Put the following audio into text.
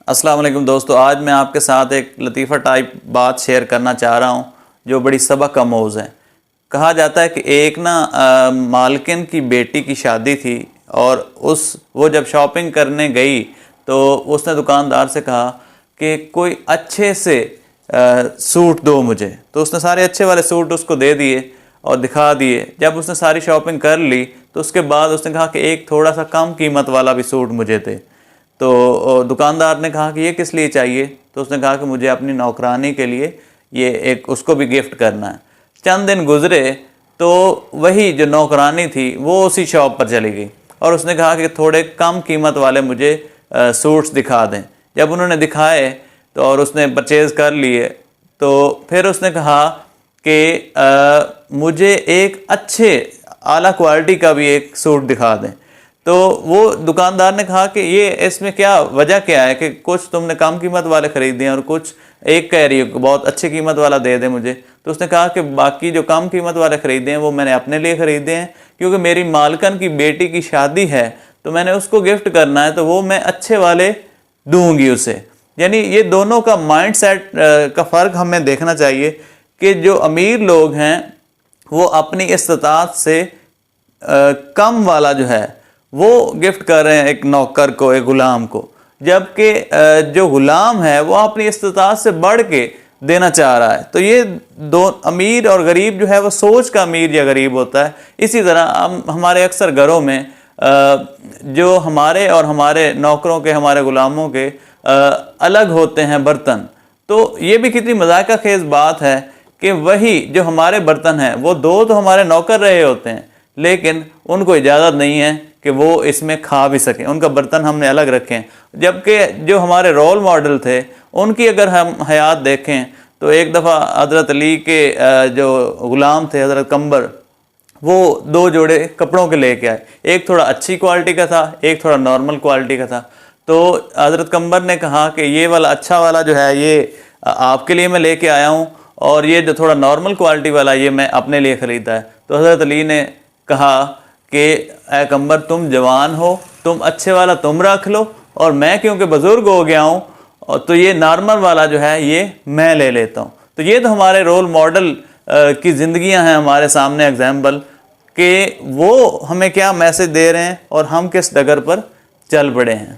السلام علیکم دوستو، آج میں آپ کے ساتھ ایک لطیفہ ٹائپ بات شیئر کرنا چاہ رہا ہوں جو بڑی سبق کا موضوع ہے۔ کہا جاتا ہے کہ ایک مالکن کی بیٹی کی شادی تھی اور وہ جب شاپنگ کرنے گئی تو اس نے دکاندار سے کہا کہ کوئی اچھے سے سوٹ دو مجھے، تو اس نے سارے اچھے والے سوٹ اس کو دے دیے اور دکھا دیے۔ جب اس نے ساری شاپنگ کر لی تو اس کے بعد اس نے کہا کہ ایک تھوڑا سا کم قیمت والا بھی سوٹ مجھے دے۔ تو دکاندار نے کہا کہ یہ کس لیے چاہیے؟ تو اس نے کہا کہ مجھے اپنی نوکرانی کے لیے یہ اس کو بھی گفٹ کرنا ہے۔ چند دن گزرے تو وہی جو نوکرانی تھی وہ اسی شاپ پر چلی گئی اور اس نے کہا کہ تھوڑے کم قیمت والے مجھے سوٹس دکھا دیں۔ جب انہوں نے دکھائے تو اور اس نے پرچیز کر لیے تو پھر اس نے کہا کہ مجھے ایک اچھے اعلیٰ کوالٹی کا بھی ایک سوٹ دکھا دیں۔ تو وہ دکاندار نے کہا کہ یہ اس میں کیا وجہ کیا ہے کہ کچھ تم نے کم قیمت والے خریدے ہیں اور کچھ ایک کہہ رہی ہو بہت اچھی قیمت والا دے دے مجھے؟ تو اس نے کہا کہ باقی جو کم قیمت والے خریدے ہیں وہ میں نے اپنے لیے خریدے ہیں، کیونکہ میری مالکن کی بیٹی کی شادی ہے تو میں نے اس کو گفٹ کرنا ہے، تو وہ میں اچھے والے دوں گی اسے۔ یعنی یہ دونوں کا مائنڈ سیٹ کا فرق ہمیں دیکھنا چاہیے کہ جو امیر لوگ ہیں وہ اپنی استطاعت سے کم والا جو ہے وہ گفٹ کر رہے ہیں ایک نوکر کو، ایک غلام کو، جبکہ جو غلام ہے وہ اپنی استطاعت سے بڑھ کے دینا چاہ رہا ہے۔ تو یہ دو امیر اور غریب جو ہے وہ سوچ کا امیر یا غریب ہوتا ہے۔ اسی طرح ہمارے اکثر گھروں میں جو ہمارے اور ہمارے نوکروں کے، ہمارے غلاموں کے الگ ہوتے ہیں برتن، تو یہ بھی کتنی مذاقہ خیز بات ہے کہ وہی جو ہمارے برتن ہیں وہ دو تو ہمارے نوکر رہے ہوتے ہیں، لیکن ان کو اجازت نہیں ہے کہ وہ اس میں کھا بھی سکیں، ان کا برتن ہم نے الگ رکھے ہیں۔ جبکہ جو ہمارے رول ماڈل تھے ان کی اگر ہم حیات دیکھیں تو ایک دفعہ حضرت علی کے جو غلام تھے حضرت قمبر، وہ دو جوڑے کپڑوں کے لے کے آئے، ایک تھوڑا اچھی کوالٹی کا تھا، ایک تھوڑا نارمل کوالٹی کا تھا۔ تو حضرت قمبر نے کہا کہ یہ والا اچھا والا جو ہے یہ آپ کے لیے میں لے کے آیا ہوں، اور یہ جو تھوڑا نارمل کوالٹی والا یہ میں اپنے لیے خریدا ہے۔ تو حضرت علی نے کہا کہ اے قمبر، تم جوان ہو، تم اچھے والا تم رکھ لو، اور میں کیونکہ بزرگ ہو گیا ہوں تو یہ نارمل والا جو ہے یہ میں لے لیتا ہوں۔ تو یہ تو ہمارے رول ماڈل کی زندگیاں ہیں ہمارے سامنے ایگزامپل، کہ وہ ہمیں کیا میسج دے رہے ہیں اور ہم کس ڈگر پر چل پڑے ہیں۔